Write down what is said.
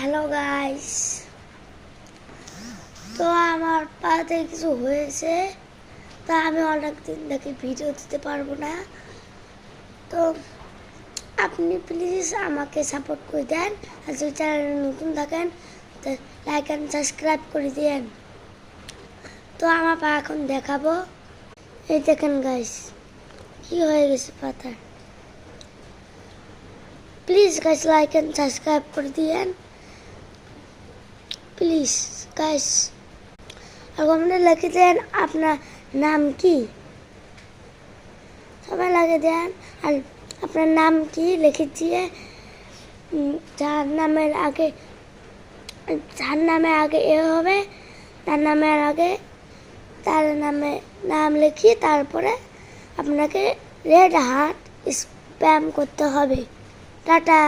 Hello guys, তো আমার পাতে কিছু হয়েছে, তা আমি অনেকদিন থেকে ভিডিও দিতে পারবো না। তো আপনি প্লিজ আমাকে সাপোর্ট করে দেন, আর যদি চ্যানেলে নতুন থাকেন তো লাইক অ্যান্ড সাবস্ক্রাইব করে দিন। তো আমার পা এখন দেখাবো। এই দেখেন গাইস, কি হয়ে গেছে পাতার। Please guys like and subscribe করে দিন প্লিজ গাইস। আর কমেন্টে লিখে দেন আপনার নাম কি, সবাই লিখে দেন। আর আপনার নাম কি লিখে দিয়ে যার নামের আগে এ হবে, তার নামের আগে তার নাম লিখি, তারপরে আপনাকে রেড হার্ট স্প্যাম করতে হবে। টাটা।